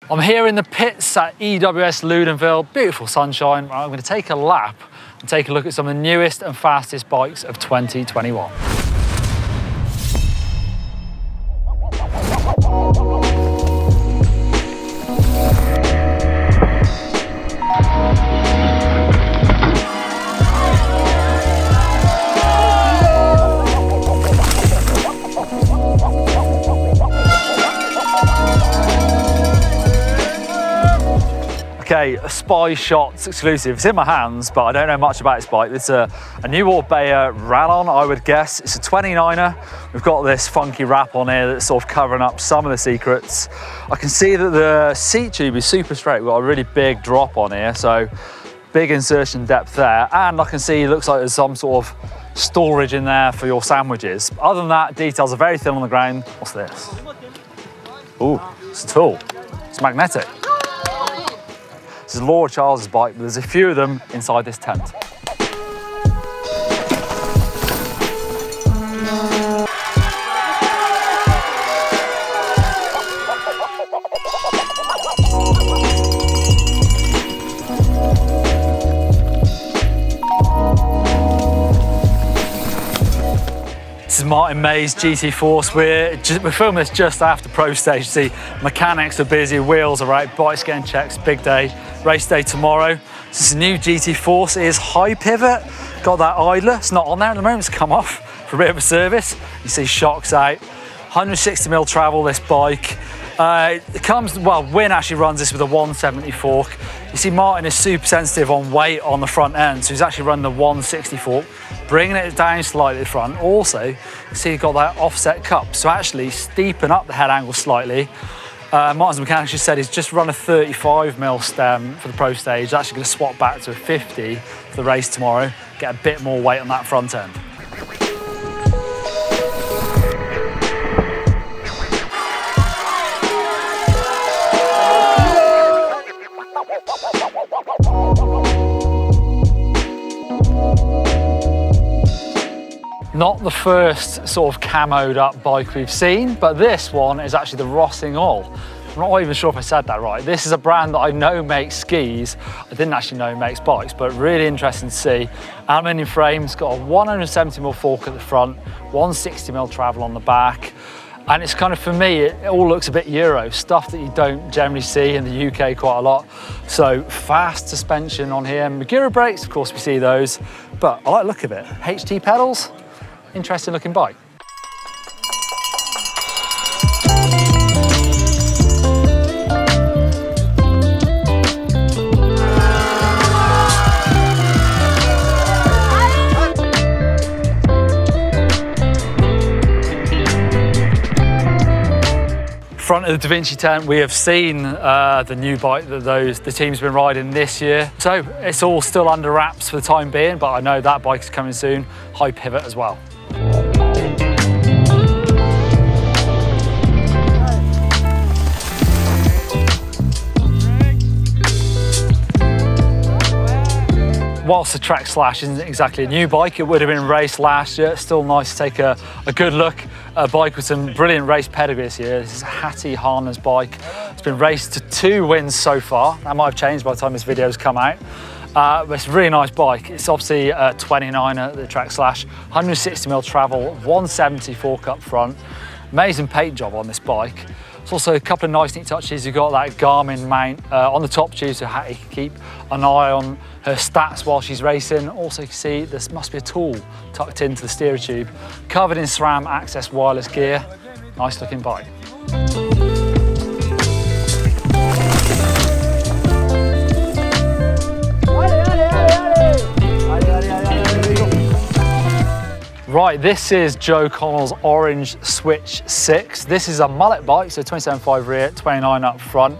I'm here in the pits at EWS Loudenvielle, beautiful sunshine. I'm going to take a lap and take a look at some of the newest and fastest bikes of 2021. Okay, a Spy Shots exclusive. It's in my hands, but I don't know much about this bike. It's a new Wallbayer Rallon, I would guess. It's a 29er. We've got this funky wrap on here that's sort of covering up some of the secrets. I can see that the seat tube is super straight. We've got a really big drop on here, so big insertion depth there. And I can see it looks like there's some sort of storage in there for your sandwiches. Other than that, details are very thin on the ground. What's this? Ooh, it's a tool. It's magnetic. This is Lord Charles's bike, but there's a few of them inside this tent. This is Martin May's GT Force. We're filming this just after Pro Stage. See, mechanics are busy, wheels are out, bikes getting checked, big day. Race day tomorroor. This is a new GT Force. It is high pivot, got that idler. It's not on there at the moment, it's come off for a bit of a service. You see shocks out. 160mm travel, this bike. It comes, well, Win actually runs this with a 170 fork. You see Martin is super sensitive on weight on the front end, so he's actually running the 160 fork, bringing it down slightly at the front. Also, you see you've got that offset cup, so actually steepen up the head angle slightly. Martin's mechanic just said he's just run a 35mm stem for the Pro Stage. Actually going to swap back to a 50 for the race tomorrow, get a bit more weight on that front end. Not the first sort of camoed up bike we've seen, but this one is actually the ROSSIGNOL. I'm not even sure if I said that right. This is a brand that I know makes skis. I didn't actually know makes bikes, but really interesting to see. Aluminium frames, got a 170mm fork at the front, 160mm travel on the back. And it's kind of, for me, it all looks a bit Euro, stuff that you don't generally see in the UK quite a lot. So fast suspension on here. Magura brakes, of course we see those, but I like the look of it. HT pedals. Interesting looking bike. Front of the Davinci Tent, we have seen the new bike that the team's been riding this year. So it's all still under wraps for the time being, but I know that bike is coming soon. High pivot as well. Whilst the Track Slash isn't exactly a new bike, it would have been raced last year. It's still nice to take a good look at a bike with some brilliant race pedigree this year. This is Hattie Harner's bike. It's been raced to 2 wins so far. That might have changed by the time this video's come out. But it's a really nice bike. It's obviously a 29er, the Track Slash, 160mm travel, 170 fork up front. Amazing paint job on this bike. There's also a couple of nice neat touches. You've got that Garmin mount on the top tube, so Hattie can keep an eye on her stats while she's racing. Also, you can see this must be a tool tucked into the steering tube. Covered in SRAM Access wireless gear. Nice looking bike. Right, this is Joe Connell's Orange Switch 6. This is a mullet bike, so 27.5 rear, 29 up front.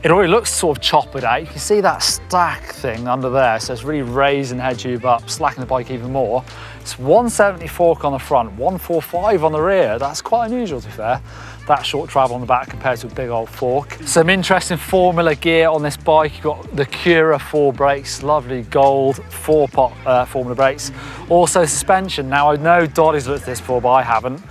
It already looks sort of choppered out. You can see that stack thing under there, so it's really raising the head tube up, slacking the bike even more. It's 170 fork on the front, 145 on the rear. That's quite unusual, to be fair. That short travel on the back compared to a big old fork. Some interesting formula gear on this bike. You've got the Cura 4 brakes, lovely gold 4-pot formula brakes. Also suspension. Now I know Doddie's looked at this before, but I haven't.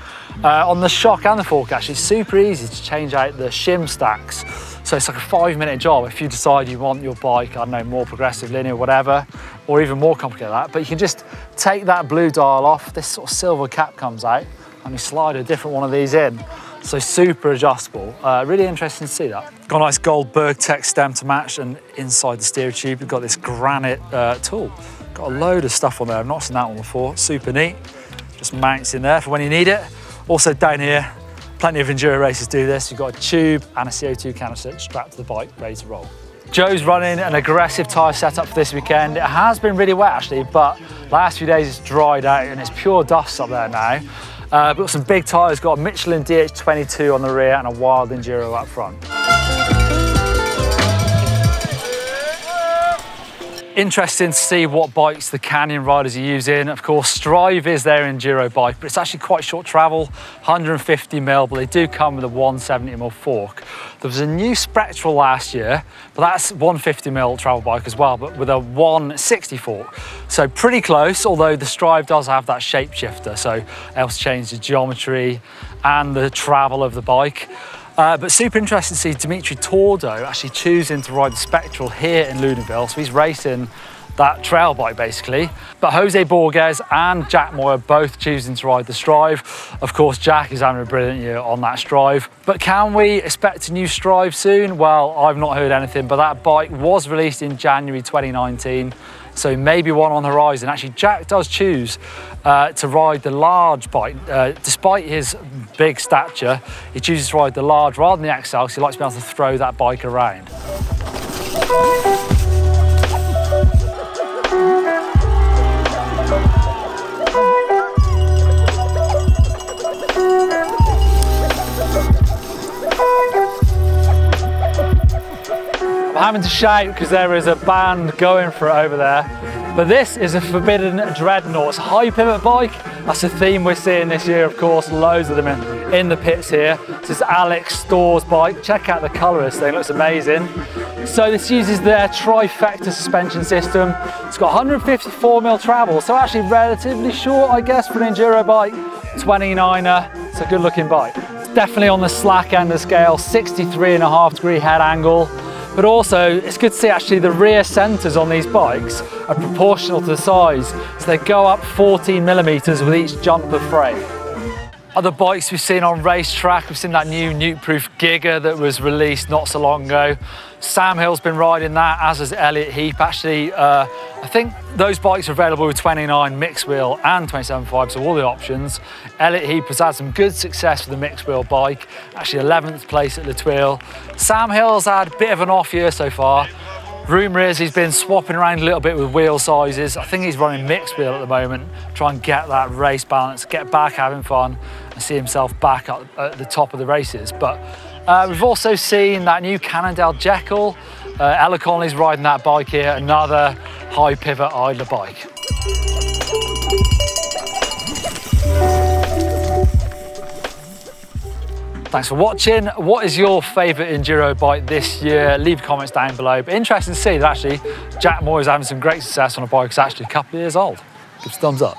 On the shock and the fork, actually, it's super easy to change out the shim stacks. So it's like a 5-minute job if you decide you want your bike, I don't know, more progressive, linear, whatever, or even more complicated than that. But you can just take that blue dial off, this sort of silver cap comes out, and you slide a different one of these in. So super adjustable. Really interesting to see that. Got a nice gold Berg Tech stem to match, and inside the steer tube, you've got this granite tool. Got a load of stuff on there. I've not seen that one before. Super neat. Just mounts in there for when you need it. Also down here, plenty of enduro races do this. You've got a tube and a CO2 canister strapped to the bike, ready to roll. Joe's running an aggressive tyre setup for this weekend. It has been really wet actually, but last few days it's dried out and it's pure dust up there now. Got some big tyres, got a Michelin DH22 on the rear and a Wild Enduro up front. Interesting to see what bikes the Canyon riders are using. Of course, Strive is their enduro bike, but it's actually quite short travel, 150mm, but they do come with a 170mm fork. There was a new Spectral last year, but that's 150mm travel bike as well, but with a 160 fork. So pretty close, although the Strive does have that shapeshifter, so it helps change the geometry and the travel of the bike. But super interesting to see Davinci Tent actually choosing to ride the Spectral here in Loudenvielle. So he's racing that trail bike basically. But Jose Borges and Jack Moyer both choosing to ride the Strive. Of course, Jack is having a brilliant year on that Strive. But can we expect a new Strive soon? Well, I've not heard anything, but that bike was released in January 2019. So maybe one on the horizon. Actually, Jack does choose to ride the large bike. Despite his big stature, he chooses to ride the large rather than the XL, because he likes to be able to throw that bike around. I'm having to shout because there is a band going for it over there. But this is a Forbidden Dreadnought. It's a high pivot bike. That's a theme we're seeing this year, of course. Loads of them in the pits here. This is Alex Storr's bike. Check out the colour of this thing, it looks amazing. So this uses their trifecta suspension system. It's got 154mm travel, so actually relatively short, I guess, for an enduro bike. 29er, it's a good looking bike. It's definitely on the slack end of the scale, 63.5-degree head angle. But also, it's good to see actually the rear centres on these bikes are proportional to the size. So they go up 14mm with each jumper frame. Other bikes we've seen on racetrack, we've seen that new Nuke-proof Giga that was released not so long ago. Sam Hill's been riding that, as has Elliot Heap. Actually, I think those bikes are available with 29 mixed wheel and 27.5, so all the options. Elliot Heap has had some good success with the mixed wheel bike, actually 11th place at Loudenvielle. Sam Hill's had a bit of an off year so far. Rumour is he's been swapping around a little bit with wheel sizes. I think he's running mixed wheel at the moment, try and get that race balance, get back having fun and see himself back at the top of the races. But we've also seen that new Cannondale Jekyll. Ella Connolly's riding that bike here, another high pivot idler bike. Thanks for watching. What is your favourite enduro bike this year? Leave comments down below. But interesting to see that actually Jack Moyer is having some great success on a bike that's actually a couple of years old. Give us a thumbs up.